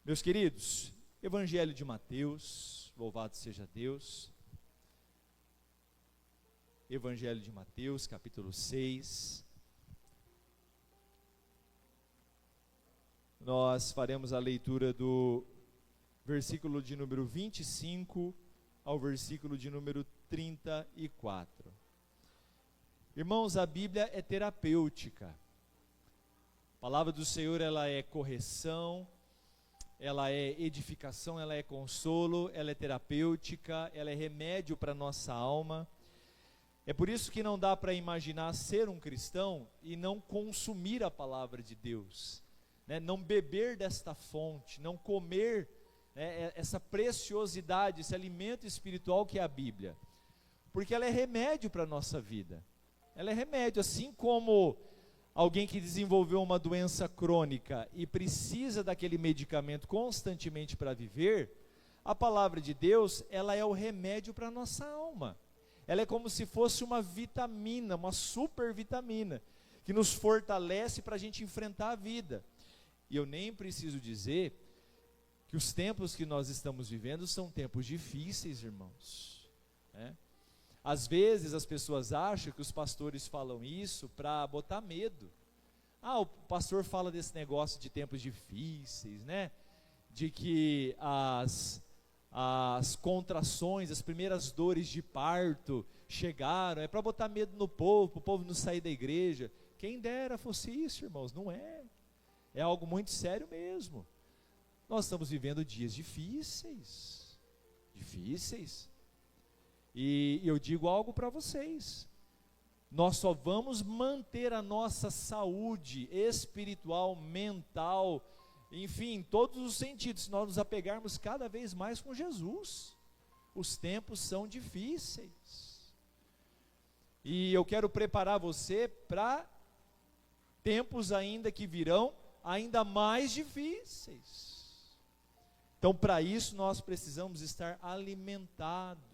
Meus queridos, Evangelho de Mateus, louvado seja Deus. Evangelho de Mateus, capítulo 6. Nós faremos a leitura do versículo de número 25 ao versículo de número 34. Irmãos, a Bíblia é terapêutica. A palavra do Senhor, ela é correção, ela é edificação, ela é consolo, ela é terapêutica, ela é remédio para a nossa alma. É por isso que não dá para imaginar ser um cristão e não consumir a palavra de Deus, né? Não beber desta fonte, não comer, né, essa preciosidade, esse alimento espiritual que é a Bíblia, porque ela é remédio para a nossa vida. Ela é remédio, assim como alguém que desenvolveu uma doença crônica e precisa daquele medicamento constantemente para viver. A palavra de Deus, ela é o remédio para a nossa alma. Ela é como se fosse uma vitamina, uma super vitamina, que nos fortalece para a gente enfrentar a vida. E eu nem preciso dizer que os tempos que nós estamos vivendo são tempos difíceis, irmãos, né? Às vezes as pessoas acham que os pastores falam isso para botar medo. O pastor fala desse negócio de tempos difíceis, né? De que as contrações, as primeiras dores de parto chegaram, é para botar medo no povo, para o povo não sair da igreja. Quem dera fosse isso, irmãos, não é. É algo muito sério mesmo. Nós estamos vivendo dias difíceis. E eu digo algo para vocês: nós só vamos manter a nossa saúde espiritual, mental, enfim, em todos os sentidos, se nós nos apegarmos cada vez mais com Jesus. Os tempos são difíceis, e eu quero preparar você para tempos ainda que virão, ainda mais difíceis. Então, para isso, nós precisamos estar alimentados.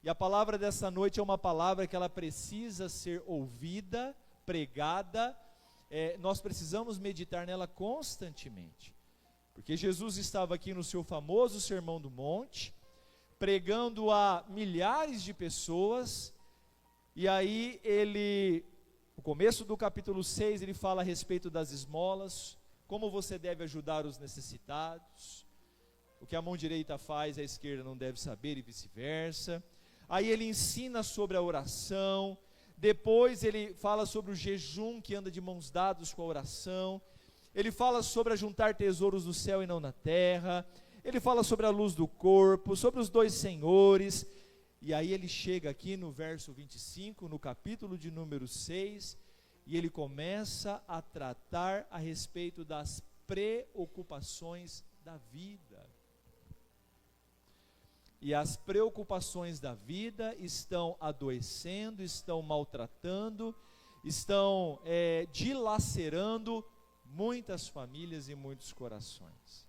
E a palavra dessa noite é uma palavra que ela precisa ser ouvida, pregada, nós precisamos meditar nela constantemente, porque Jesus estava aqui no seu famoso Sermão do Monte, pregando a milhares de pessoas, e aí no começo do capítulo 6, ele fala a respeito das esmolas, como você deve ajudar os necessitados, o que a mão direita faz, a esquerda não deve saber, e vice-versa. Aí ele ensina sobre a oração, depois ele fala sobre o jejum que anda de mãos dadas com a oração, ele fala sobre ajuntar tesouros no céu e não na terra, ele fala sobre a luz do corpo, sobre os dois senhores, e aí ele chega aqui no verso 25, no capítulo de número 6, e ele começa a tratar a respeito das preocupações da vida. E as preocupações da vida estão adoecendo, estão maltratando, estão dilacerando muitas famílias e muitos corações.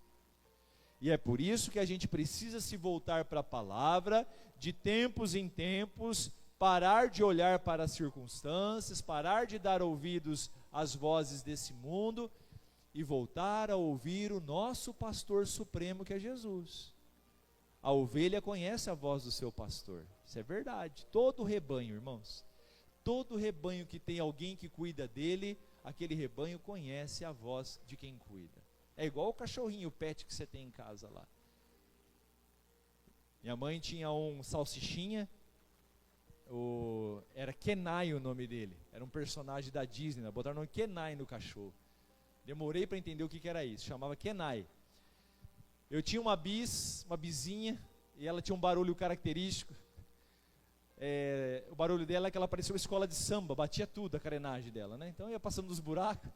E é por isso que a gente precisa se voltar para a palavra, de tempos em tempos, parar de olhar para as circunstâncias, parar de dar ouvidos às vozes desse mundo e voltar a ouvir o nosso pastor supremo, que é Jesus. A ovelha conhece a voz do seu pastor, isso é verdade. Todo rebanho, irmãos, todo rebanho que tem alguém que cuida dele, aquele rebanho conhece a voz de quem cuida. É igual o cachorrinho, o pet que você tem em casa lá. Minha mãe tinha um salsichinha, era Kenai o nome dele, era um personagem da Disney, né? Botaram o nome Kenai no cachorro. Demorei para entender o que era isso, chamava Kenai. Eu tinha uma bizinha, e ela tinha um barulho característico. O barulho dela é que ela parecia uma escola de samba, batia tudo a carenagem dela, né? Então eu ia passando nos buracos.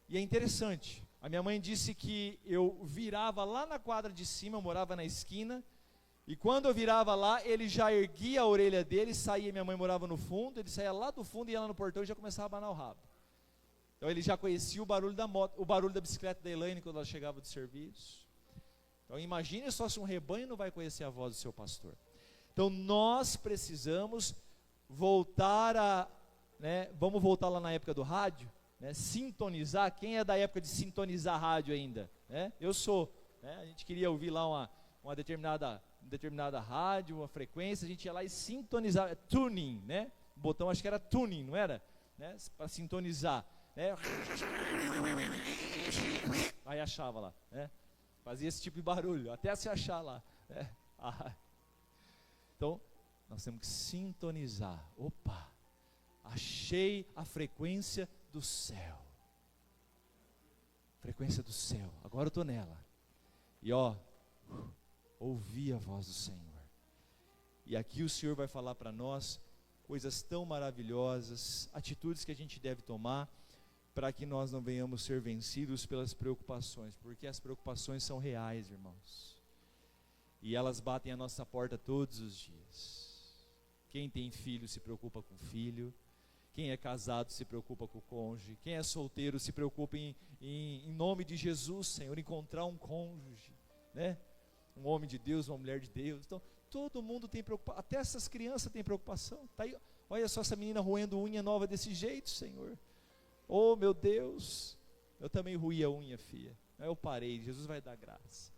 E é interessante, a minha mãe disse que eu virava lá na quadra de cima, eu morava na esquina, e quando eu virava lá, ele já erguia a orelha dele, saía, minha mãe morava no fundo, ele saía lá do fundo, ia lá no portão e já começava a abanar o rabo. Então ele já conhecia o barulho da moto, o barulho da bicicleta da Elaine quando ela chegava do serviço. Então imagine só se um rebanho não vai conhecer a voz do seu pastor. Então nós precisamos voltar vamos voltar lá na época do rádio, né? Sintonizar, quem é da época de sintonizar rádio ainda? Né? Eu sou, né? A gente queria ouvir lá uma determinada rádio, uma frequência, a gente ia lá e sintonizava, tuning, né? O botão acho que era tuning, não era? Né? Para sintonizar, né? Aí achava lá, né? Fazia esse tipo de barulho, até se achar lá, né? Então, nós temos que sintonizar. Opa, achei a frequência do céu. Frequência do céu, agora eu estou nela. E ouvi a voz do Senhor. E aqui o Senhor vai falar para nós coisas tão maravilhosas, atitudes que a gente deve tomar, para que nós não venhamos ser vencidos pelas preocupações, porque as preocupações são reais, irmãos. E elas batem a nossa porta todos os dias. Quem tem filho se preocupa com o filho. Quem é casado se preocupa com o cônjuge. Quem é solteiro se preocupa em nome de Jesus, Senhor, encontrar um cônjuge, né? Um homem de Deus, uma mulher de Deus. Então, todo mundo tem preocupação. Até essas crianças têm preocupação. Tá aí, olha só essa menina roendo unha nova desse jeito, Senhor. Oh, meu Deus. Eu também roí a unha, filha. Eu parei, Jesus vai dar graça.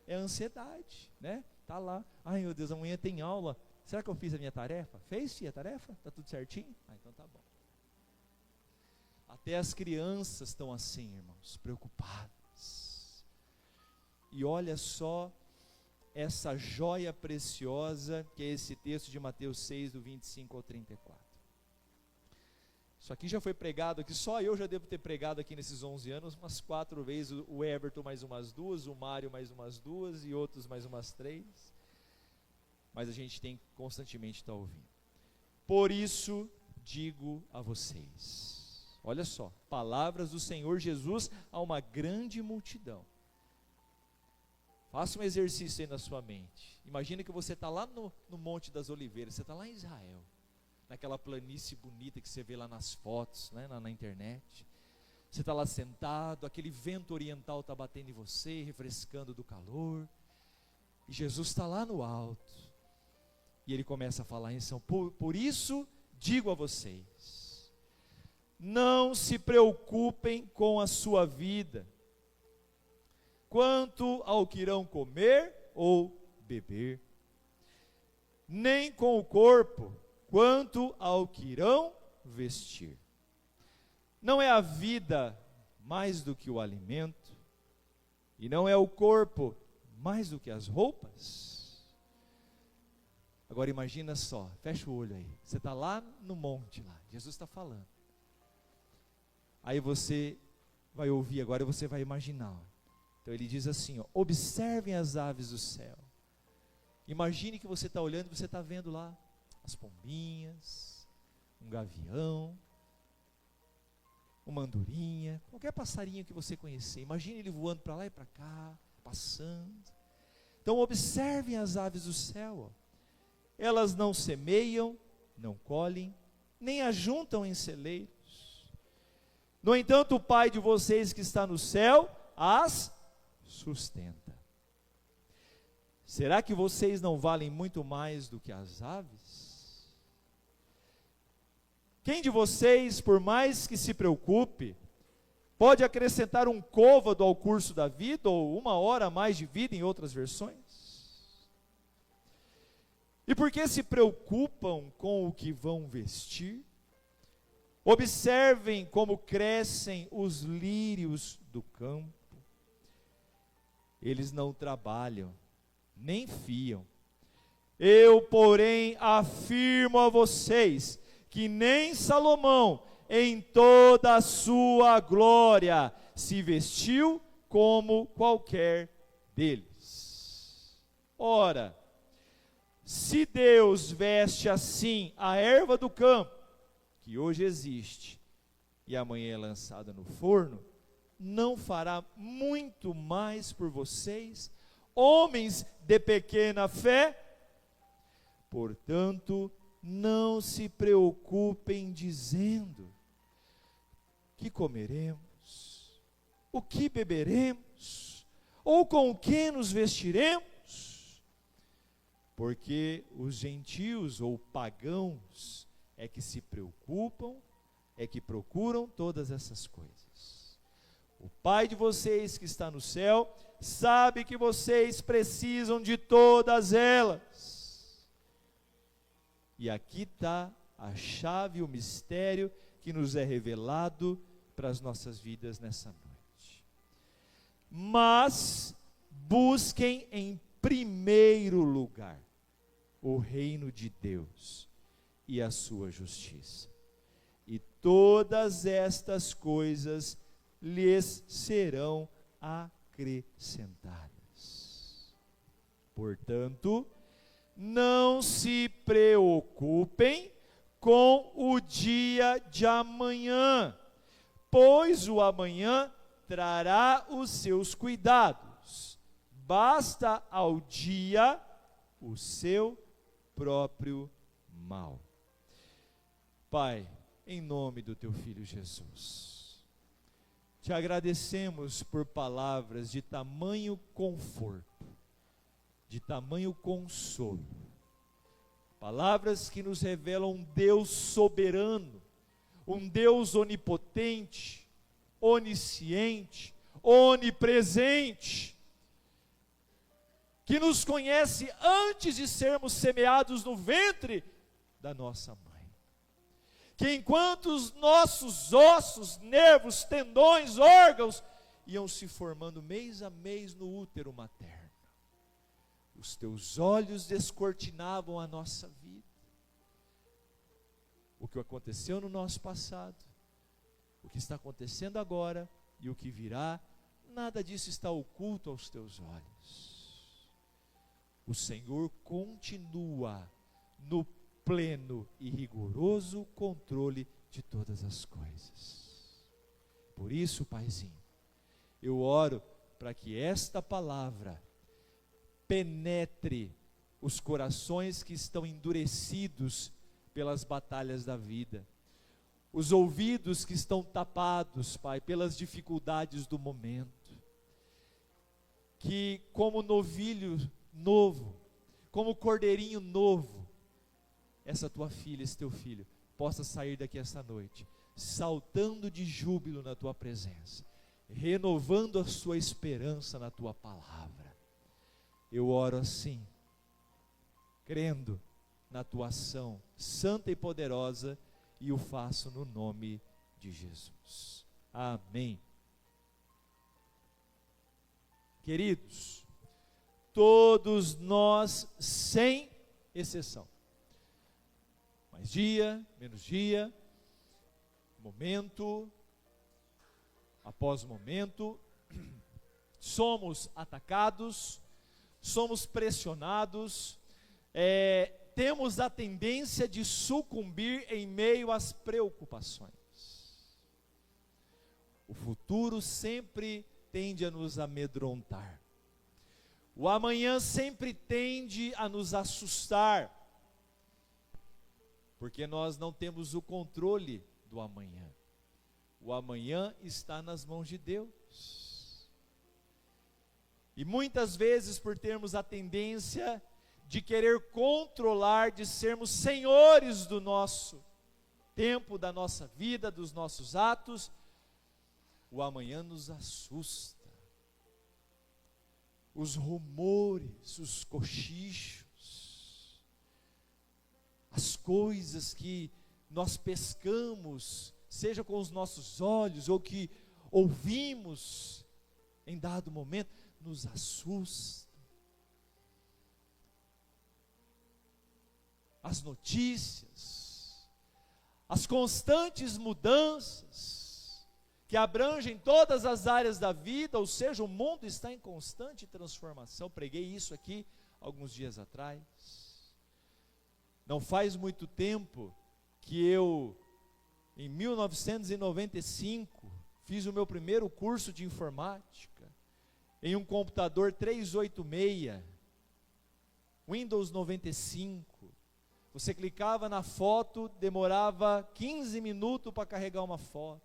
É ansiedade, né? Tá lá. Ai, meu Deus, amanhã tem aula. Será que eu fiz a minha tarefa? Fez, tia, a tarefa? Tá tudo certinho? Então tá bom. Até as crianças estão assim, irmãos, preocupadas. E olha só essa joia preciosa que é esse texto de Mateus 6, do 25 ao 34. Isso aqui já foi pregado aqui, só eu já devo ter pregado aqui nesses 11 anos umas 4 vezes, o Everton mais umas 2, o Mário mais umas 2 e outros mais umas 3. Mas a gente tem que constantemente estar ouvindo. Por isso digo a vocês, olha só, palavras do Senhor Jesus a uma grande multidão. Faça um exercício aí na sua mente. Imagina que você está lá no Monte das Oliveiras, você está lá em Israel, naquela planície bonita que você vê lá nas fotos, né, na internet. Você está lá sentado, aquele vento oriental está batendo em você, refrescando do calor. E Jesus está lá no alto. E ele começa a falar em São Paulo. Por isso digo a vocês, não se preocupem com a sua vida, quanto ao que irão comer ou beber, nem com o corpo, quanto ao que irão vestir. Não é a vida mais do que o alimento, e não é o corpo mais do que as roupas? Agora imagina só, fecha o olho aí, você está lá no monte, lá, Jesus está falando. Aí você vai ouvir agora e você vai imaginar. Então ele diz assim, observem as aves do céu. Imagine que você está olhando e você está vendo lá as pombinhas, um gavião, uma andorinha, qualquer passarinho que você conhecer. Imagine ele voando para lá e para cá, passando. Então observem as aves do céu. Elas não semeiam, não colhem, nem ajuntam em celeiros. No entanto, o Pai de vocês que está no céu as sustenta. Será que vocês não valem muito mais do que as aves? Quem de vocês, por mais que se preocupe, pode acrescentar um côvado ao curso da vida, ou 1 hora a mais de vida em outras versões? E por que se preocupam com o que vão vestir? Observem como crescem os lírios do campo. Eles não trabalham, nem fiam. Eu, porém, afirmo a vocês, que nem Salomão, em toda a sua glória, se vestiu como qualquer deles. Ora, se Deus veste assim a erva do campo, que hoje existe, e amanhã é lançada no forno, não fará muito mais por vocês, homens de pequena fé? Portanto, não se preocupem dizendo, que comeremos, o que beberemos, ou com o que nos vestiremos? Porque os gentios ou pagãos é que se preocupam é que procuram todas essas coisas. O Pai de vocês que está no céu sabe que vocês precisam de todas elas. E aqui está a chave, o mistério que nos é revelado para as nossas vidas nessa noite. Mas busquem em primeiro lugar o reino de Deus e a sua justiça, e todas estas coisas lhes serão acrescentadas. Portanto, não se preocupem com o dia de amanhã, pois o amanhã trará os seus cuidados. Basta ao dia o seu próprio mal. Pai, em nome do teu Filho Jesus, te agradecemos por palavras de tamanho conforto, de tamanho consolo, palavras que nos revelam um Deus soberano, um Deus onipotente, onisciente, onipresente, que nos conhece antes de sermos semeados no ventre da nossa mãe. Que enquanto os nossos ossos, nervos, tendões, órgãos iam se formando mês a mês no útero materno, os teus olhos descortinavam a nossa vida. O que aconteceu no nosso passado, o que está acontecendo agora e o que virá, nada disso está oculto aos teus olhos. O Senhor continua no pleno e rigoroso controle de todas as coisas. Por isso, Paizinho, eu oro para que esta palavra penetre os corações que estão endurecidos pelas batalhas da vida, os ouvidos que estão tapados, Pai, pelas dificuldades do momento, que como novilho novo, como cordeirinho novo, essa tua filha, esse teu filho, possa sair daqui esta noite, saltando de júbilo na tua presença, renovando a sua esperança na tua palavra. Eu oro assim, crendo na tua ação santa e poderosa, e o faço no nome de Jesus. Amém. Queridos, todos nós, sem exceção, mais dia, menos dia, momento após momento, somos atacados, somos pressionados, temos a tendência de sucumbir em meio às preocupações. O futuro sempre tende a nos amedrontar. O amanhã sempre tende a nos assustar, porque nós não temos o controle do amanhã. O amanhã está nas mãos de Deus. E muitas vezes, por termos a tendência de querer controlar, de sermos senhores do nosso tempo, da nossa vida, dos nossos atos, o amanhã nos assusta. Os rumores, os cochichos, as coisas que nós pescamos, seja com os nossos olhos ou que ouvimos em dado momento, nos assusta. As notícias, as constantes mudanças que abrangem todas as áreas da vida, ou seja, o mundo está em constante transformação. Preguei isso aqui alguns dias atrás. Não faz muito tempo que eu, em 1995, fiz o meu primeiro curso de informática em um computador 386, Windows 95. Você clicava na foto, demorava 15 minutos para carregar uma foto.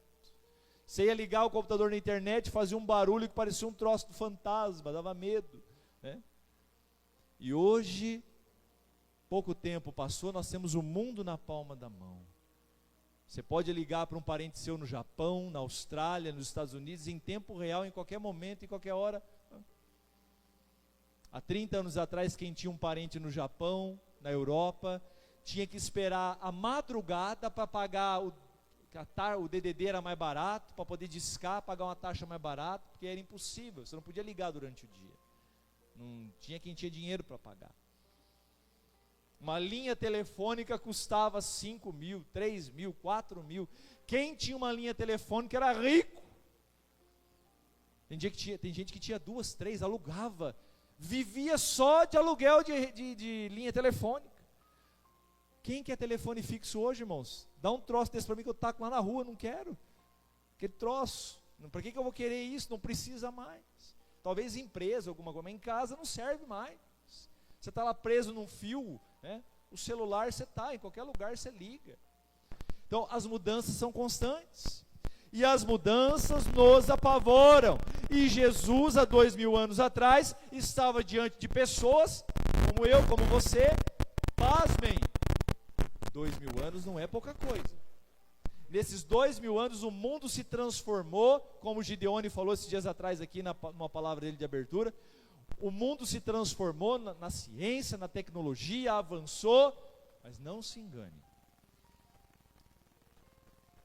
Você ia ligar o computador na internet, fazia um barulho que parecia um troço do fantasma, dava medo, né? E hoje, pouco tempo passou, nós temos o mundo na palma da mão. Você pode ligar para um parente seu no Japão, na Austrália, nos Estados Unidos, em tempo real, em qualquer momento, em qualquer hora. Há 30 anos atrás, quem tinha um parente no Japão, na Europa, tinha que esperar a madrugada para pagar, o DDD era mais barato, para poder discar, pagar uma taxa mais barata, porque era impossível, você não podia ligar durante o dia. Não tinha quem tinha dinheiro para pagar. Uma linha telefônica custava 5 mil, 3 mil, 4 mil. Quem tinha uma linha telefônica era rico. Tem gente que tinha 2, 3, alugava. Vivia só de aluguel de linha telefônica. Quem quer telefone fixo hoje, irmãos? Dá um troço desse para mim que eu taco lá na rua, não quero. Aquele troço. Para que eu vou querer isso? Não precisa mais. Talvez em empresa, alguma coisa, mas em casa não serve mais. Você está lá preso num fio, né? O celular você está, em qualquer lugar você liga. Então as mudanças são constantes. E as mudanças nos apavoram. E Jesus, há 2000 anos atrás, estava diante de pessoas, como eu, como você. Pasmem, 2000 anos não é pouca coisa. Nesses 2000 anos o mundo se transformou, como o Gideone falou esses dias atrás aqui numa palavra dele de abertura. O mundo se transformou na ciência, na tecnologia, avançou, mas não se engane.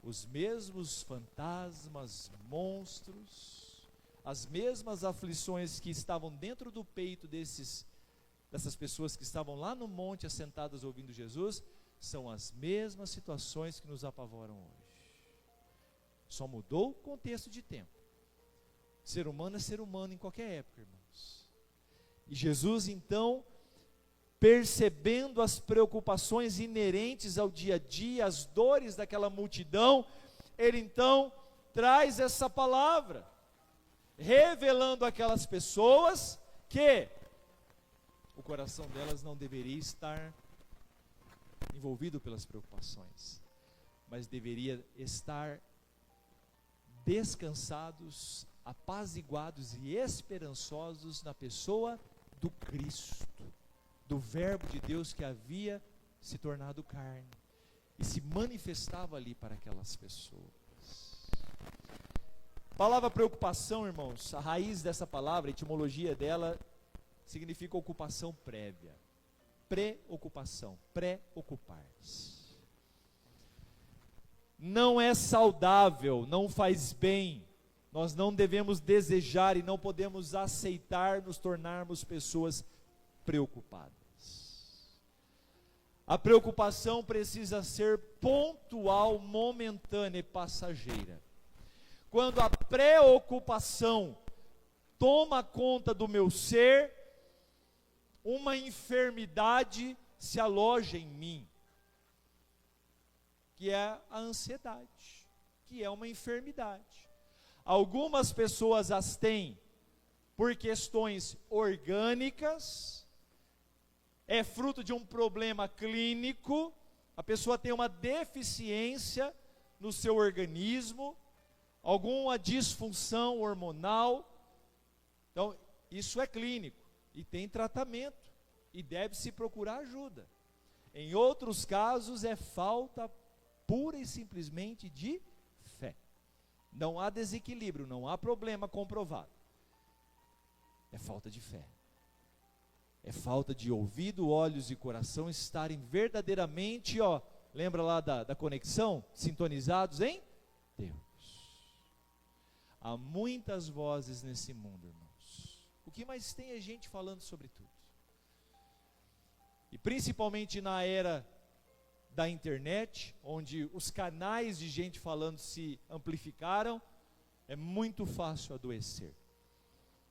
Os mesmos fantasmas, monstros, as mesmas aflições que estavam dentro do peito dessas pessoas que estavam lá no monte assentadas ouvindo Jesus, são as mesmas situações que nos apavoram hoje. Só mudou o contexto de tempo. Ser humano é ser humano em qualquer época, irmãos. E Jesus então, percebendo as preocupações inerentes ao dia a dia, as dores daquela multidão, ele então traz essa palavra, revelando àquelas pessoas que o coração delas não deveria estar envolvido pelas preocupações, mas deveria estar descansados, apaziguados e esperançosos na pessoa do Cristo, do Verbo de Deus que havia se tornado carne e se manifestava ali para aquelas pessoas. A palavra preocupação, irmãos, a raiz dessa palavra, a etimologia dela significa ocupação prévia, preocupação, preocupar-se. Não é saudável, não faz bem. Nós não devemos desejar e não podemos aceitar nos tornarmos pessoas preocupadas. A preocupação precisa ser pontual, momentânea e passageira. Quando a preocupação toma conta do meu ser, uma enfermidade se aloja em mim, que é a ansiedade, que é uma enfermidade. Algumas pessoas as têm por questões orgânicas, é fruto de um problema clínico, a pessoa tem uma deficiência no seu organismo, alguma disfunção hormonal. Então, isso é clínico e tem tratamento e deve-se procurar ajuda. Em outros casos é falta pura e simplesmente de fé. Não há desequilíbrio, não há problema comprovado. É falta de fé. É falta de ouvido, olhos e coração estarem verdadeiramente, lembra lá da conexão? Sintonizados em Deus. Há muitas vozes nesse mundo, irmãos. O que mais tem é gente falando sobre tudo. E principalmente na era da internet, onde os canais de gente falando se amplificaram, é muito fácil adoecer.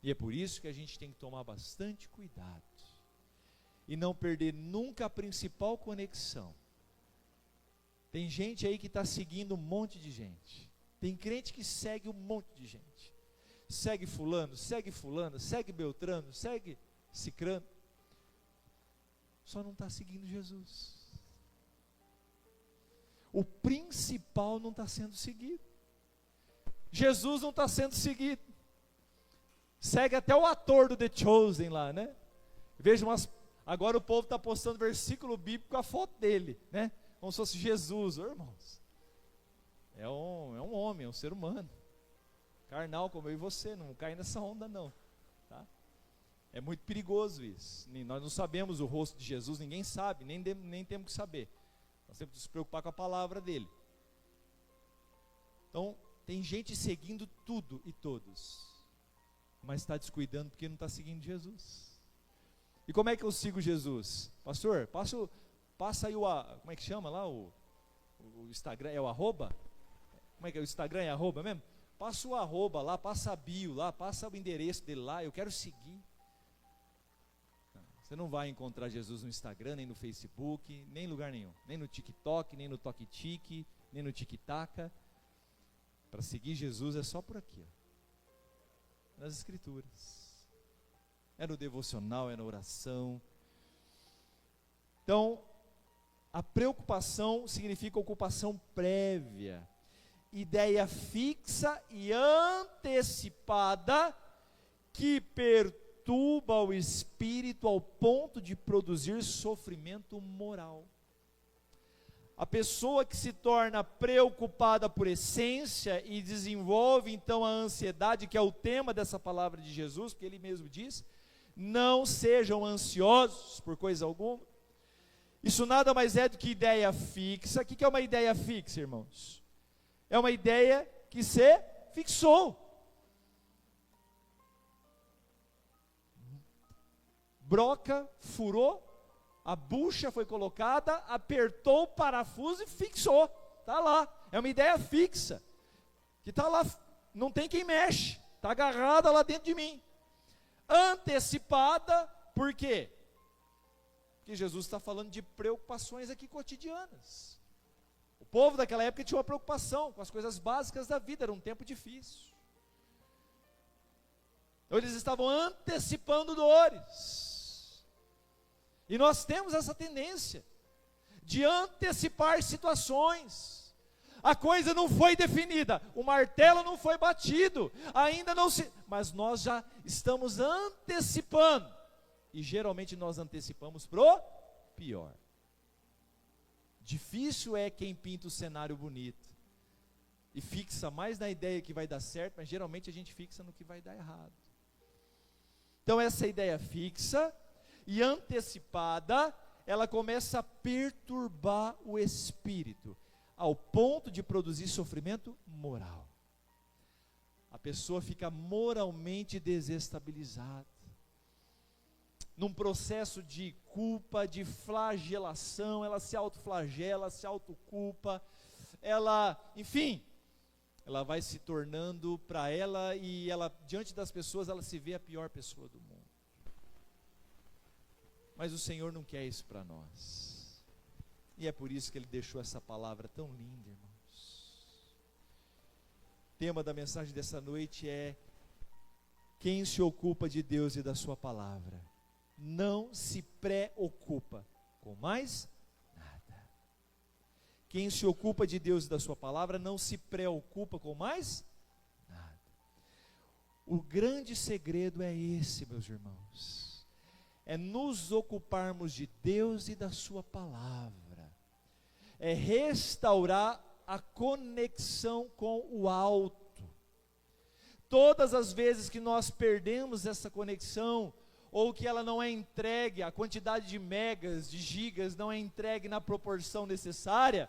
E é por isso que a gente tem que tomar bastante cuidado e não perder nunca a principal conexão. Tem gente aí que está seguindo um monte de gente. Tem crente que segue um monte de gente. Segue fulano, segue Beltrano, segue Cicrano. Só não está seguindo Jesus. O principal não está sendo seguido. Jesus não está sendo seguido. Segue até o ator do The Chosen lá, né? Veja agora o povo está postando versículo bíblico com a foto dele, né? Como se fosse Jesus, irmãos. É um homem, é um ser humano, carnal como eu e você, não cai nessa onda não, tá? É muito perigoso isso. Nós não sabemos o rosto de Jesus, ninguém sabe, nem temos que saber. Nós temos que nos preocupar com a palavra dele. Então, tem gente seguindo tudo e todos, mas está descuidando porque não está seguindo Jesus. E como é que eu sigo Jesus? Pastor, passa aí como é que chama lá o Instagram, é o arroba? Como é que é? O Instagram é arroba mesmo? Passa o arroba lá, passa a bio lá, passa o endereço dele lá, eu quero seguir. Você não vai encontrar Jesus no Instagram, nem no Facebook, nem em lugar nenhum, nem no TikTok, nem no Toque-Tique, nem no Tic-Taca. Para seguir Jesus é só por aqui, ó, nas Escrituras. É no devocional, é na oração. Então, a preocupação significa ocupação prévia, ideia fixa e antecipada que perturba o espírito ao ponto de produzir sofrimento moral. A pessoa que se torna preocupada por essência e desenvolve então a ansiedade, que é o tema dessa palavra de Jesus, porque ele mesmo diz: não sejam ansiosos por coisa alguma. Isso nada mais é do que ideia fixa. O que é uma ideia fixa, irmãos? É uma ideia que se fixou. Broca, furou, a bucha foi colocada, apertou o parafuso e fixou. Está lá. É uma ideia fixa. Que está lá, não tem quem mexe. Está agarrada lá dentro de mim. Antecipada, por quê? Porque Jesus está falando de preocupações aqui cotidianas. O povo daquela época tinha uma preocupação com as coisas básicas da vida, era um tempo difícil. Então eles estavam antecipando dores. E nós temos essa tendência de antecipar situações. A coisa não foi definida, o martelo não foi batido, ainda não se... Mas nós já estamos antecipando. E geralmente nós antecipamos pro pior. Difícil é quem pinta o cenário bonito e fixa mais na ideia que vai dar certo, mas geralmente a gente fixa no que vai dar errado. Então essa ideia fixa e antecipada, ela começa a perturbar o espírito, ao ponto de produzir sofrimento moral. A pessoa fica moralmente desestabilizada, num processo de culpa, de flagelação, ela se autoflagela, se autoculpa, ela, enfim, ela vai se tornando para ela, e ela, diante das pessoas, ela se vê a pior pessoa do mundo. Mas o Senhor não quer isso para nós, e é por isso que Ele deixou essa palavra tão linda, irmãos. O tema da mensagem dessa noite é: quem se ocupa de Deus e da sua palavra não se preocupa com mais nada. Quem se ocupa de Deus e da sua palavra não se preocupa com mais nada. O grande segredo é esse, meus irmãos, é nos ocuparmos de Deus e da sua palavra, é restaurar a conexão com o alto. Todas as vezes que nós perdemos essa conexão, ou que ela não é entregue, a quantidade de megas, de gigas não é entregue na proporção necessária,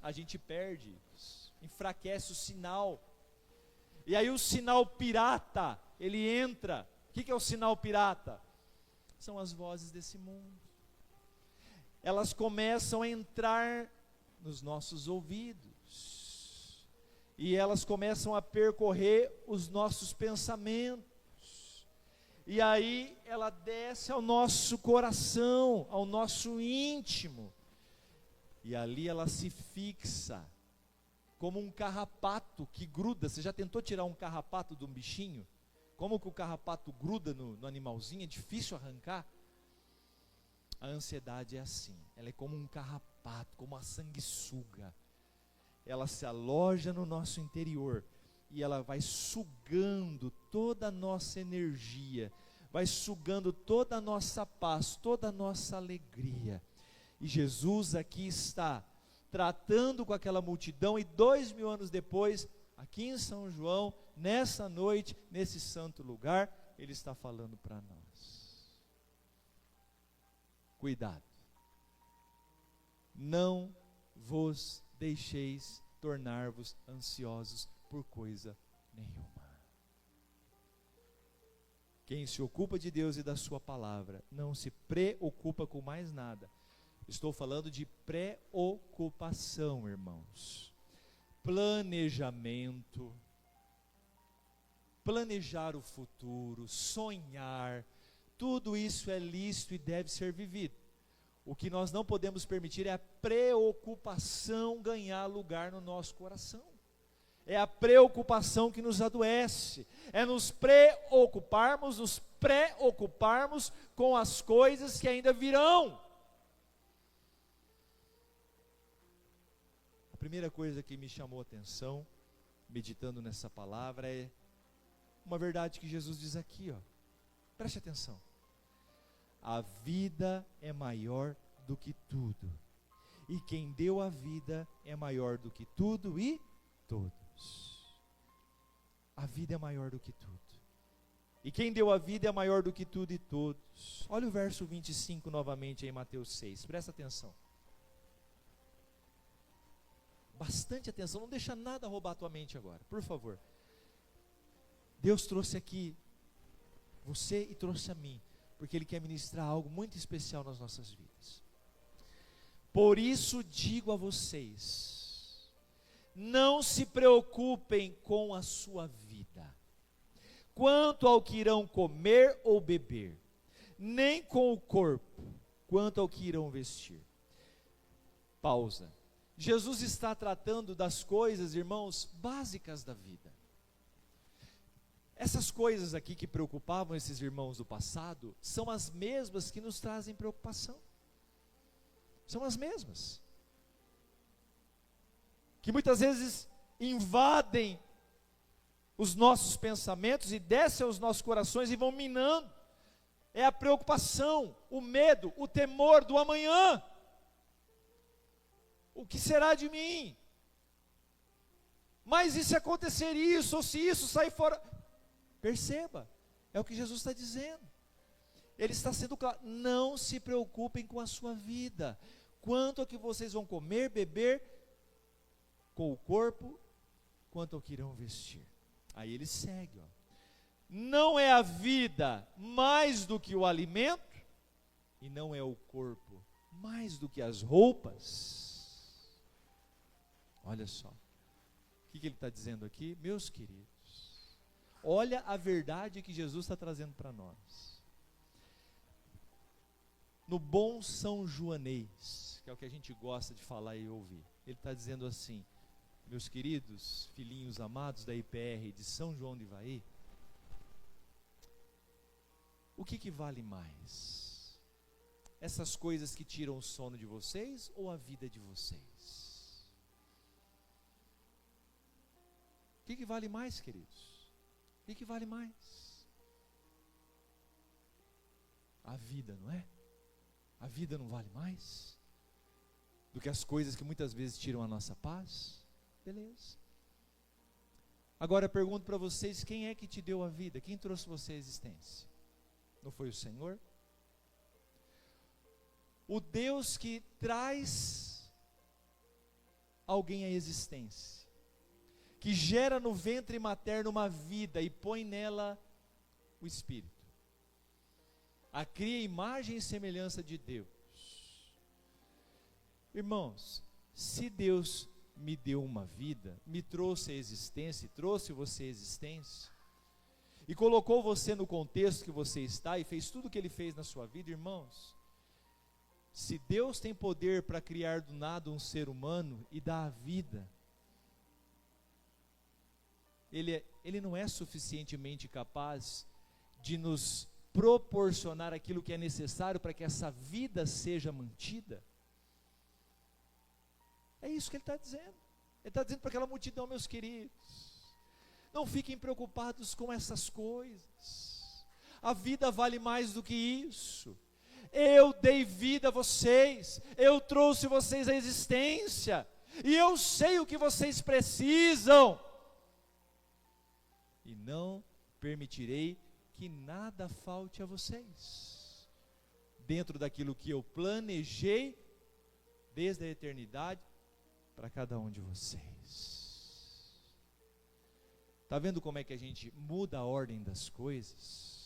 a gente perde, enfraquece o sinal. E aí o sinal pirata, ele entra. O que é o sinal pirata? São as vozes desse mundo. Elas começam a entrar nos nossos ouvidos, e elas começam a percorrer os nossos pensamentos. E aí ela desce ao nosso coração, ao nosso íntimo, e ali ela se fixa, como um carrapato que gruda. Você já tentou tirar um carrapato de um bichinho? Como que o carrapato gruda no animalzinho? É difícil arrancar. A ansiedade é assim, ela é como um carrapato, como uma sanguessuga. Ela se aloja no nosso interior, e ela vai sugando toda a nossa energia, vai sugando toda a nossa paz, toda a nossa alegria. E Jesus aqui está tratando com aquela multidão, e 2000 anos depois, aqui em São João, nessa noite, nesse santo lugar, Ele está falando para nós. Cuidado, não vos deixeis tornar-vos ansiosos por coisa nenhuma. Quem se ocupa de Deus e da sua palavra, não se preocupa com mais nada. Estou falando de preocupação, irmãos. Planejamento, planejar o futuro, sonhar, tudo isso é lícito e deve ser vivido. O que nós não podemos permitir é a preocupação ganhar lugar no nosso coração. É a preocupação que nos adoece. É nos preocuparmos com as coisas que ainda virão. A primeira coisa que me chamou a atenção, meditando nessa palavra, é uma verdade que Jesus diz aqui, ó. Preste atenção. A vida é maior do que tudo. E quem deu a vida é maior do que tudo e todos. A vida é maior do que tudo. E quem deu a vida é maior do que tudo e todos. Olha o verso 25 novamente em Mateus 6. Presta atenção. Bastante atenção, não deixa nada roubar a tua mente agora, por favor. Deus trouxe aqui você e trouxe a mim, porque Ele quer ministrar algo muito especial nas nossas vidas. Por isso digo a vocês, não se preocupem com a sua vida, quanto ao que irão comer ou beber, nem com o corpo, quanto ao que irão vestir. Pausa. Jesus está tratando das coisas, irmãos, básicas da vida. Essas coisas aqui que preocupavam esses irmãos do passado, são as mesmas que nos trazem preocupação. São as mesmas. Que muitas vezes invadem os nossos pensamentos e descem aos nossos corações e vão minando. É a preocupação, o medo, o temor do amanhã. O que será de mim? Mas e se acontecer isso, ou se isso sair fora? Perceba, é o que Jesus está dizendo. Ele está sendo claro, não se preocupem com a sua vida, quanto ao que vocês vão comer, beber, com o corpo, quanto ao que irão vestir. Aí ele segue, ó. Não é a vida mais do que o alimento, e não é o corpo mais do que as roupas. Olha só, o que ele está dizendo aqui? Meus queridos, olha a verdade que Jesus está trazendo para nós. No bom São Joanês, que é o que a gente gosta de falar e ouvir, ele está dizendo assim, meus queridos filhinhos amados da IPR de São João de Ivaí, o que vale mais? Essas coisas que tiram o sono de vocês ou a vida de vocês? O que vale mais, queridos? O que vale mais? A vida, não é? A vida não vale mais do que as coisas que muitas vezes tiram a nossa paz? Beleza. Agora eu pergunto para vocês, quem é que te deu a vida? Quem trouxe você à existência? Não foi o Senhor? O Deus que traz alguém à existência, que gera no ventre materno uma vida e põe nela o Espírito, a cria imagem e semelhança de Deus. Irmãos, se Deus me deu uma vida, me trouxe a existência, trouxe você à existência, e colocou você no contexto que você está, e fez tudo o que Ele fez na sua vida, irmãos, se Deus tem poder para criar do nada um ser humano e dar a vida, Ele não é suficientemente capaz de nos proporcionar aquilo que é necessário para que essa vida seja mantida? É isso que Ele está dizendo. Ele está dizendo para aquela multidão, meus queridos, não fiquem preocupados com essas coisas, a vida vale mais do que isso. Eu dei vida a vocês, eu trouxe vocês à existência, e eu sei o que vocês precisam, e não permitirei que nada falte a vocês, dentro daquilo que eu planejei, desde a eternidade, para cada um de vocês. Está vendo como é que a gente muda a ordem das coisas?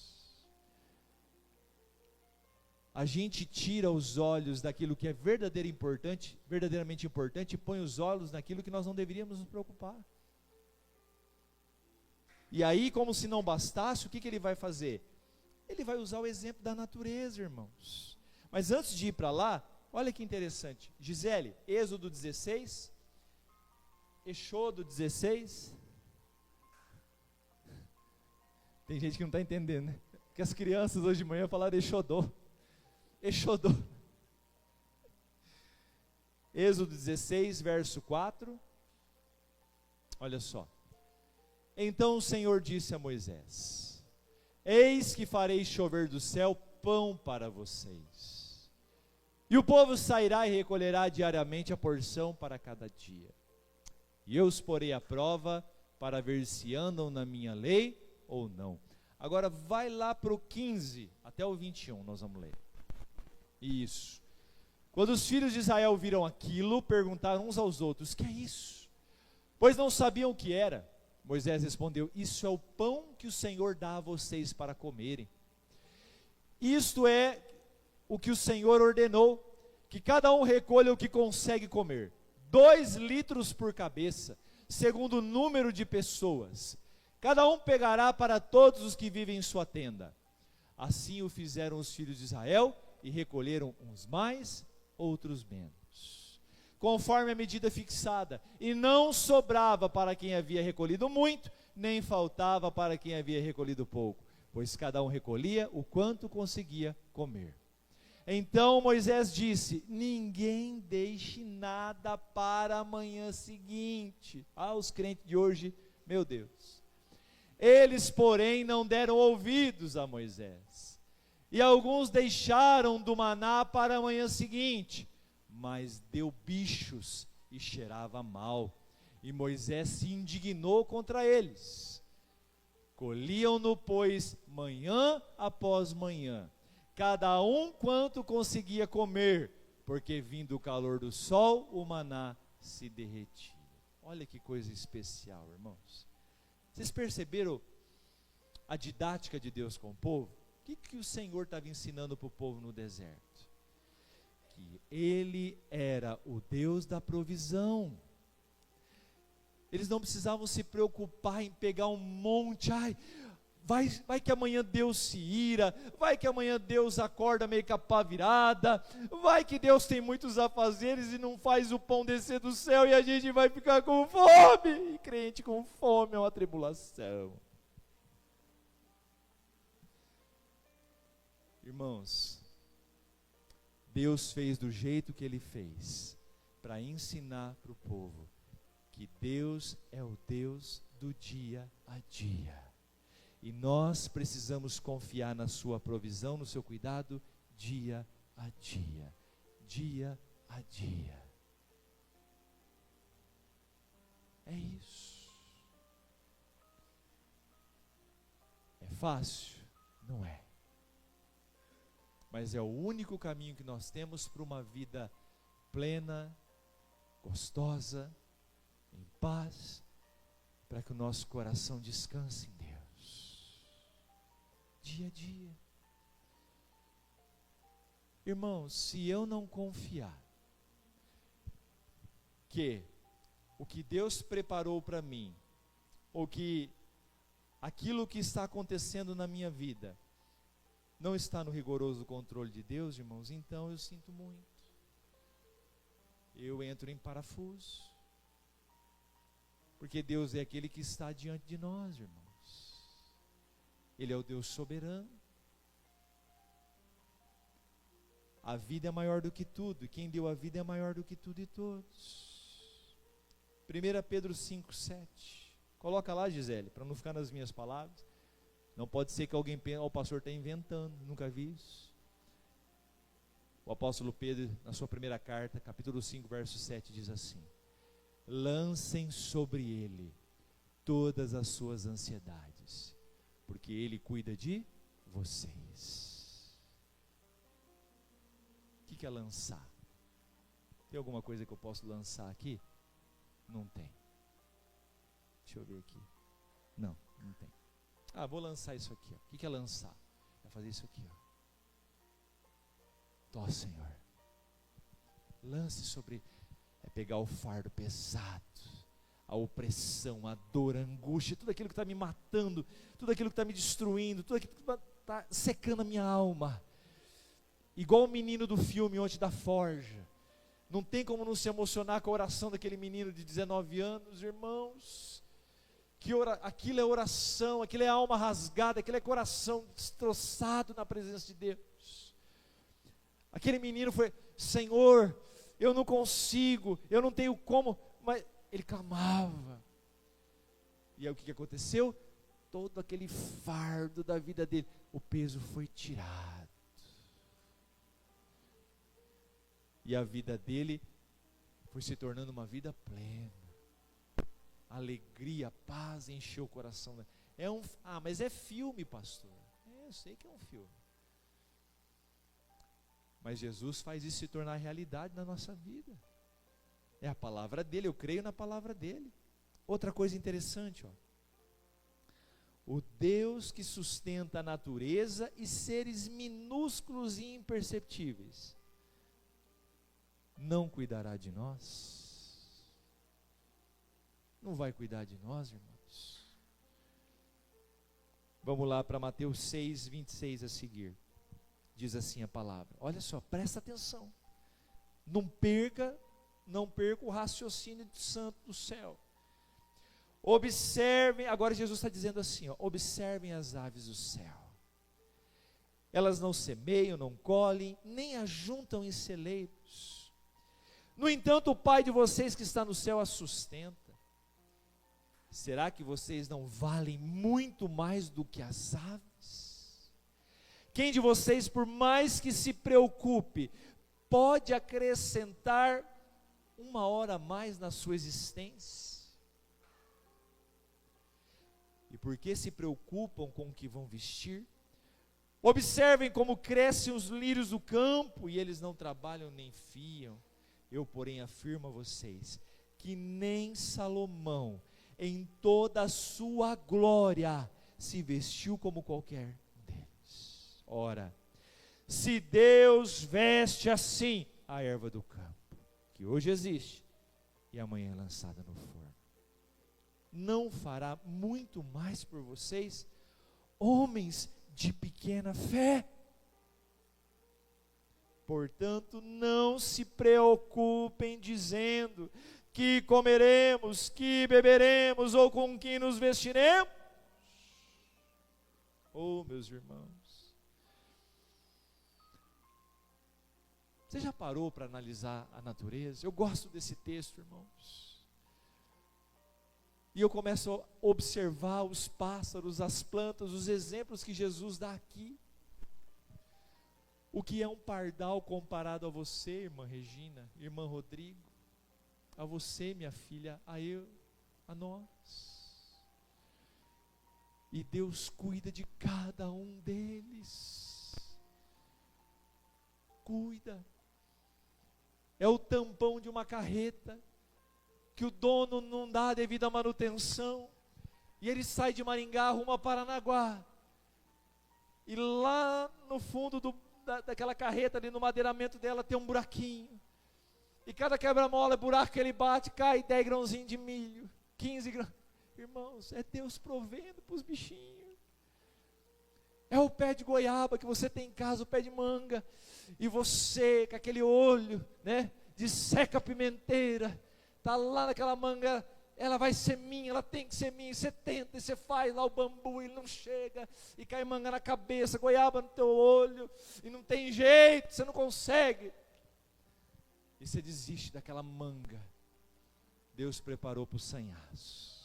A gente tira os olhos daquilo que é verdadeiramente importante, e põe os olhos naquilo que nós não deveríamos nos preocupar. E aí, como se não bastasse, o que ele vai fazer? Ele vai usar o exemplo da natureza, irmãos. Mas antes de ir para lá, olha que interessante. Gisele, Êxodo 16, Êxodo 16. Tem gente que não está entendendo, né? Porque as crianças hoje de manhã falaram Exodô. Exodô. Êxodo 16, verso 4. Olha só. Então o Senhor disse a Moisés: eis que farei chover do céu pão para vocês, e o povo sairá e recolherá diariamente a porção para cada dia, e eu os porei à prova para ver se andam na minha lei ou não. Agora vai lá para o 15 até o 21, nós vamos ler. Isso. Quando os filhos de Israel viram aquilo, perguntaram uns aos outros: que é isso? Pois não sabiam o que era. Moisés respondeu: isso é o pão que o Senhor dá a vocês para comerem. Isto é o que o Senhor ordenou, que cada um recolha o que consegue comer, 2 litros por cabeça, segundo o número de pessoas. Cada um pegará para todos os que vivem em sua tenda. Assim o fizeram os filhos de Israel, e recolheram uns mais, outros menos, conforme a medida fixada, e não sobrava para quem havia recolhido muito, nem faltava para quem havia recolhido pouco, pois cada um recolhia o quanto conseguia comer. Então Moisés disse: ninguém deixe nada para a manhã seguinte. Os crentes de hoje, meu Deus. Eles, porém, não deram ouvidos a Moisés, e alguns deixaram do maná para a manhã seguinte, mas deu bichos e cheirava mal, e Moisés se indignou contra eles. Colhiam-no, pois, manhã após manhã, cada um quanto conseguia comer, porque vindo o calor do sol, o maná se derretia. Olha que coisa especial, irmãos. Vocês perceberam a didática de Deus com o povo? O que o Senhor estava ensinando para o povo no deserto? Que Ele era o Deus da provisão. Eles não precisavam se preocupar em pegar um monte. Vai que amanhã Deus se ira, vai que amanhã Deus acorda meio com a pá virada, vai que Deus tem muitos afazeres e não faz o pão descer do céu e a gente vai ficar com fome. E crente com fome é uma tribulação. Irmãos, Deus fez do jeito que Ele fez, para ensinar para o povo que Deus é o Deus do dia a dia, e nós precisamos confiar na sua provisão, no seu cuidado, dia a dia, dia a dia. É isso. É fácil? Não é. Mas é o único caminho que nós temos para uma vida plena, gostosa, em paz, para que o nosso coração descanse em Deus, dia a dia. Irmãos, se eu não confiar que o que Deus preparou para mim, ou que aquilo que está acontecendo na minha vida, não está no rigoroso controle de Deus, irmãos, então eu sinto muito. Eu entro em parafuso. Porque Deus é aquele que está diante de nós, irmãos. Ele é o Deus soberano. A vida é maior do que tudo, e quem deu a vida é maior do que tudo e todos. 1 Pedro 5,7. Coloca lá, Gisele, para não ficar nas minhas palavras. Não pode ser que alguém pense: o pastor está inventando, nunca vi isso. O apóstolo Pedro, na sua primeira carta, capítulo 5, verso 7, diz assim: lancem sobre ele todas as suas ansiedades, porque ele cuida de vocês. O que é lançar? Tem alguma coisa que eu posso lançar aqui? Não tem. Deixa eu ver aqui. Não tem. Vou lançar isso aqui. Ó. O que é lançar? É fazer isso aqui. Ó, Senhor, lance sobre, é pegar o fardo pesado, a opressão, a dor, a angústia, tudo aquilo que está me matando, tudo aquilo que está me destruindo, tudo aquilo que está secando a minha alma. Igual o menino do filme ontem da Forja. Não tem como não se emocionar com a oração daquele menino de 19 anos, irmãos. Aquilo é oração, aquilo é alma rasgada, aquilo é coração destroçado na presença de Deus. Aquele menino foi: Senhor, eu não consigo, eu não tenho como, mas ele clamava. E aí o que aconteceu? Todo aquele fardo da vida dele, o peso foi tirado. E a vida dele foi se tornando uma vida plena. Alegria, paz encheu o coração. Mas é filme, pastor. Eu sei que é um filme. Mas Jesus faz isso se tornar realidade na nossa vida. É a palavra dele, eu creio na palavra dele. Outra coisa interessante, ó. O Deus que sustenta a natureza e seres minúsculos e imperceptíveis, não cuidará de nós? Não vai cuidar de nós, irmãos? Vamos lá para Mateus 6, 26 a seguir. Diz assim a palavra. Olha só, presta atenção. Não perca o raciocínio do santo do céu. Observem, agora Jesus está dizendo assim, ó, observem as aves do céu. Elas não semeiam, não colhem, nem ajuntam em celeiros. No entanto, o Pai de vocês que está no céu as sustenta. Será que vocês não valem muito mais do que as aves? Quem de vocês, por mais que se preocupe, pode acrescentar 1 hora a mais na sua existência? E por que se preocupam com o que vão vestir? Observem como crescem os lírios do campo, e eles não trabalham nem fiam. Eu, porém, afirmo a vocês, que nem Salomão, em toda a sua glória, se vestiu como qualquer deles. Ora, se Deus veste assim a erva do campo, que hoje existe, e amanhã é lançada no forno, não fará muito mais por vocês, homens de pequena fé? Portanto, não se preocupem dizendo que comeremos, que beberemos ou com que nos vestiremos. Oh, meus irmãos, você já parou para analisar a natureza? Eu gosto desse texto, irmãos. E eu começo a observar os pássaros, as plantas, os exemplos que Jesus dá aqui. O que é um pardal comparado a você, irmã Regina, irmã Rodrigo, a você, minha filha, a eu, a nós? E Deus cuida de cada um deles. Cuida. É o tampão de uma carreta, que o dono não dá a devida manutenção, e ele sai de Maringá rumo a Paranaguá, e lá no fundo daquela carreta, ali no madeiramento dela, tem um buraquinho, e cada quebra-mola, buraco que ele bate, cai 10 grãozinhos de milho, 15 grãos. Irmãos, é Deus provendo para os bichinhos. É o pé de goiaba que você tem em casa, o pé de manga, e você, com aquele olho, né, de seca pimenteira, está lá naquela manga, ela vai ser minha, ela tem que ser minha, e você tenta, e você faz lá o bambu, e ele não chega, e cai manga na cabeça, goiaba no teu olho, e não tem jeito, você não consegue, e você desiste daquela manga. Deus preparou para o sanhaço.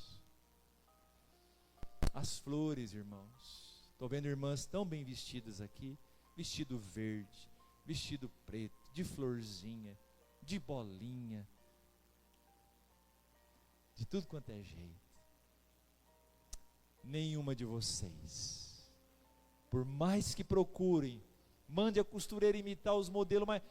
As flores, irmãos, estou vendo irmãs tão bem vestidas aqui, vestido verde, vestido preto, de florzinha, de bolinha, de tudo quanto é jeito. Nenhuma de vocês, por mais que procurem, mande a costureira imitar os modelos, mas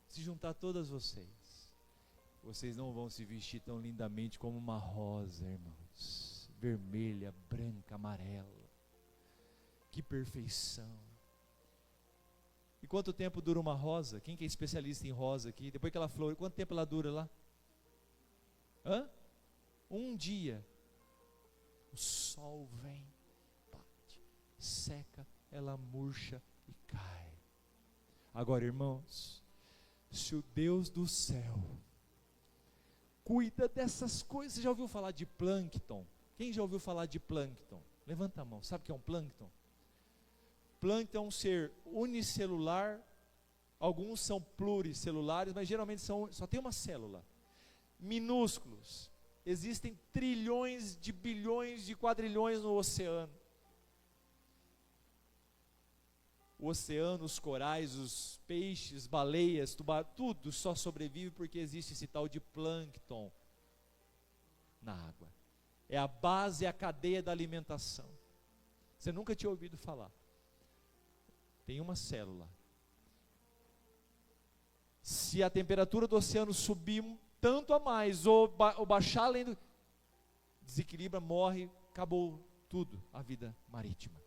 se juntar todas vocês não vão se vestir tão lindamente como uma rosa, irmãos, vermelha, branca, amarela. Que perfeição! E quanto tempo dura uma rosa? Quem que é especialista em rosa aqui? Depois que ela flore, quanto tempo ela dura lá? Um dia. O sol vem, bate, seca, ela murcha e cai. Agora, irmãos, se o Deus do céu cuida dessas coisas, você já ouviu falar de plâncton? Quem já ouviu falar de plâncton? Levanta a mão, sabe o que é um plâncton? Plâncton é um ser unicelular, alguns são pluricelulares, mas geralmente só tem uma célula. Minúsculos. Existem trilhões de bilhões de quadrilhões no oceano. O oceano, os corais, os peixes, baleias, tubarões, tudo só sobrevive porque existe esse tal de plâncton na água. É a base, é a cadeia da alimentação. Você nunca tinha ouvido falar. Tem uma célula. Se a temperatura do oceano subir tanto a mais, ou baixar além do... desequilibra, morre, acabou tudo, a vida marítima.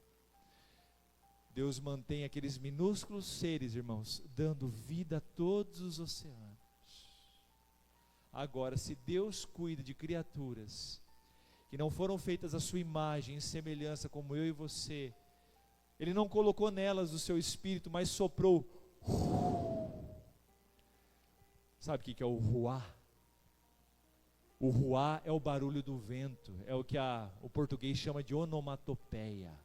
Deus mantém aqueles minúsculos seres, irmãos, dando vida a todos os oceanos. Agora, se Deus cuida de criaturas que não foram feitas à sua imagem e semelhança, como eu e você, Ele não colocou nelas o seu espírito, mas soprou. Sabe o que é o ruá? O ruá é o barulho do vento, é o que o português chama de onomatopeia,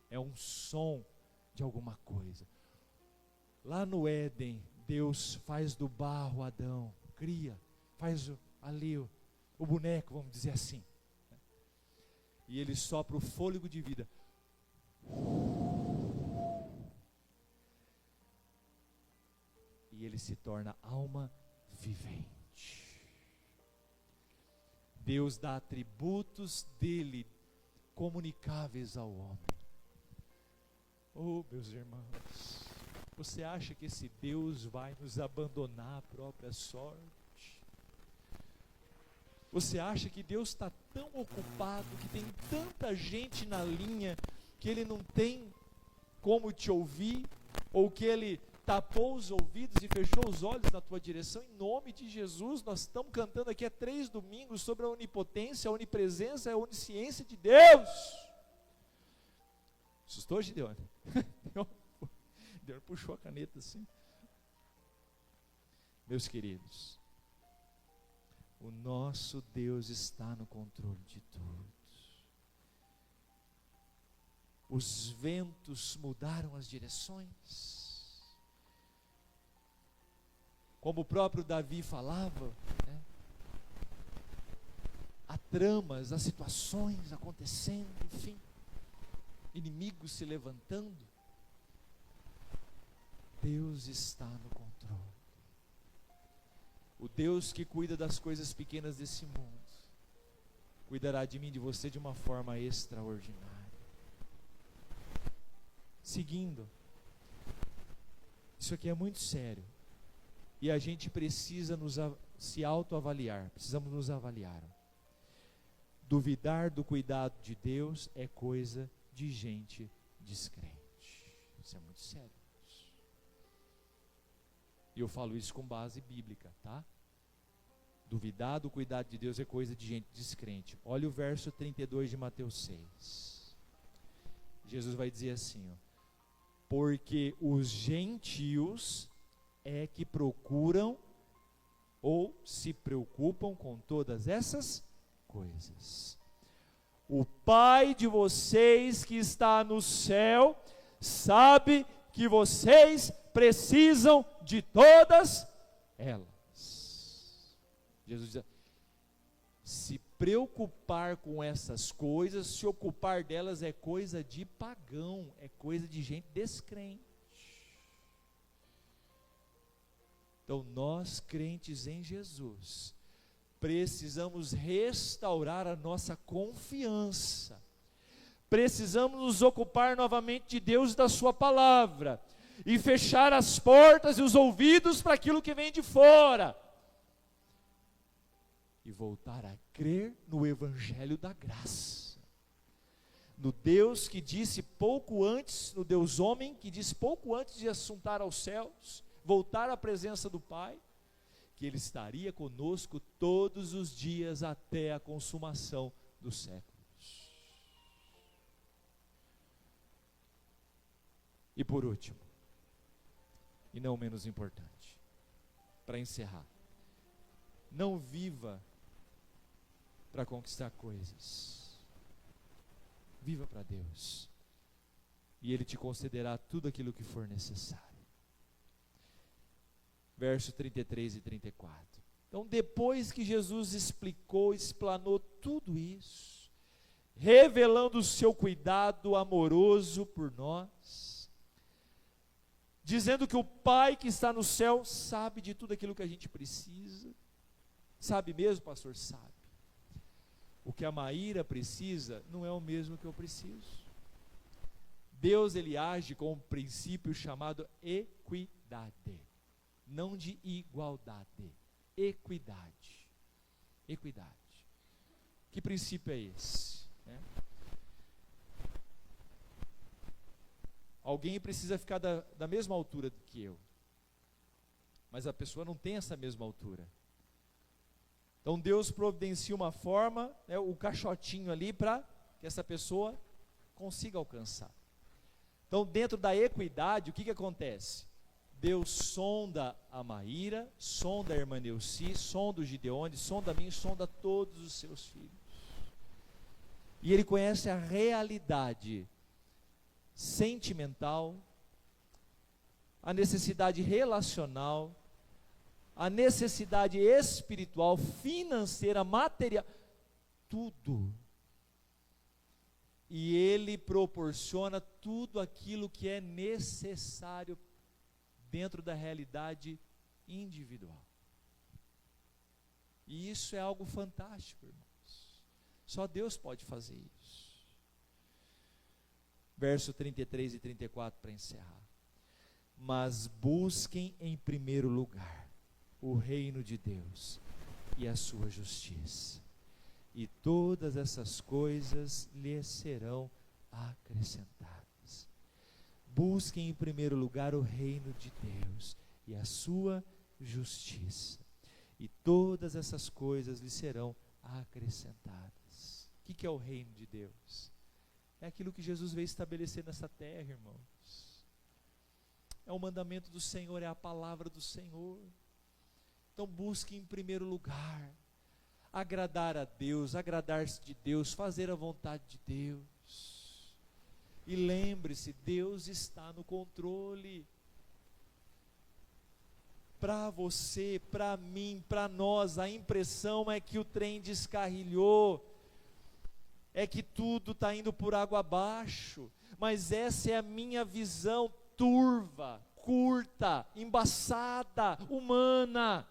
é um som de alguma coisa. Lá no Éden, Deus faz do barro Adão, cria, faz ali o boneco, vamos dizer assim, e Ele sopra o fôlego de vida, e ele se torna alma vivente. Deus dá atributos dele comunicáveis ao homem. Oh, meus irmãos, você acha que esse Deus vai nos abandonar à própria sorte? Você acha que Deus está tão ocupado, que tem tanta gente na linha, que Ele não tem como te ouvir, ou que Ele tapou os ouvidos e fechou os olhos na tua direção? Em nome de Jesus, nós estamos cantando aqui há 3 domingos sobre a onipotência, a onipresença, a onisciência de Deus. Assustou, Gideone? Gideone puxou a caneta assim. Meus queridos, o nosso Deus está no controle de tudo. Os ventos mudaram as direções. Como o próprio Davi falava, né? Há tramas, há situações acontecendo, enfim, inimigos se levantando. Deus está no controle. O Deus que cuida das coisas pequenas desse mundo, cuidará de mim e de você de uma forma extraordinária. Seguindo, isso aqui é muito sério. E a gente precisa se autoavaliar, precisamos nos avaliar. Duvidar do cuidado de Deus é coisa de gente descrente. Isso é muito sério. E eu falo isso com base bíblica, tá? Duvidar do cuidado de Deus é coisa de gente descrente. Olha o verso 32 de Mateus 6. Jesus vai dizer assim, ó: porque os gentios é que procuram ou se preocupam com todas essas coisas. O Pai de vocês que está no céu sabe que vocês precisam de todas elas. Jesus diz: se preocupar com essas coisas, se ocupar delas é coisa de pagão, é coisa de gente descrente. Então nós, crentes em Jesus, precisamos restaurar a nossa confiança, precisamos nos ocupar novamente de Deus e da sua palavra, e fechar as portas e os ouvidos para aquilo que vem de fora, e voltar a crer no Evangelho da graça, no Deus que disse pouco antes, no Deus homem que disse pouco antes de assuntar aos céus, voltar à presença do Pai, que Ele estaria conosco todos os dias até a consumação dos séculos. E por último, e não menos importante, para encerrar, não viva para conquistar coisas, viva para Deus, e Ele te concederá tudo aquilo que for necessário. Verso 33 e 34. Então, depois que Jesus explanou tudo isso, revelando o seu cuidado amoroso por nós, dizendo que o Pai que está no céu sabe de tudo aquilo que a gente precisa, sabe mesmo, pastor? Sabe. O que a Maíra precisa não é o mesmo que eu preciso. Deus, Ele age com um princípio chamado equidade. Não de igualdade, equidade. Equidade. Que princípio é esse? Alguém precisa ficar da mesma altura do que eu, mas a pessoa não tem essa mesma altura. Então Deus providencia uma forma, o caixotinho ali, para que essa pessoa consiga alcançar. Então, dentro da equidade, o que acontece? Deus sonda a Maíra, sonda a irmã Neuci, sonda o Gideone, sonda a mim, sonda todos os seus filhos. E Ele conhece a realidade sentimental, a necessidade relacional, a necessidade espiritual, financeira, material, tudo. E Ele proporciona tudo aquilo que é necessário dentro da realidade individual. E isso é algo fantástico, irmãos. Só Deus pode fazer isso. Verso 33 e 34 para encerrar. Mas busquem em primeiro lugar o reino de Deus e a sua justiça, e todas essas coisas lhes serão acrescentadas. Busquem em primeiro lugar o reino de Deus e a sua justiça, e todas essas coisas lhe serão acrescentadas. O que é o reino de Deus? É aquilo que Jesus veio estabelecer nessa terra, irmãos. É o mandamento do Senhor, é a palavra do Senhor. Então busque em primeiro lugar agradar a Deus, agradar-se de Deus, fazer a vontade de Deus. E lembre-se, Deus está no controle. Para você, para mim, para nós, a impressão é que o trem descarrilhou, é que tudo está indo por água abaixo, mas essa é a minha visão turva, curta, embaçada, humana.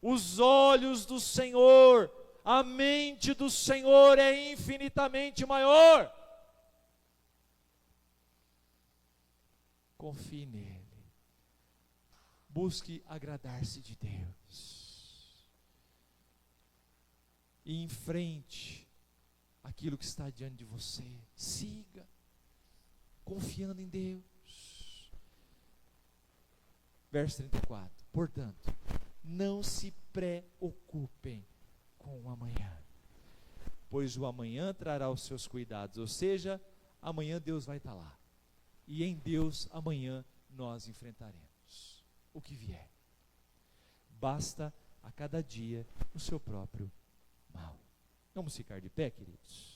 Os olhos do Senhor, a mente do Senhor é infinitamente maior. Confie nele. Busque agradar-se de Deus. E enfrente aquilo que está diante de você. Siga, confiando em Deus. Verso 34. Portanto, não se preocupem com o amanhã, pois o amanhã trará os seus cuidados. Ou seja, amanhã Deus vai estar lá, e em Deus amanhã nós enfrentaremos o que vier. Basta a cada dia o seu próprio mal. Vamos ficar de pé, queridos?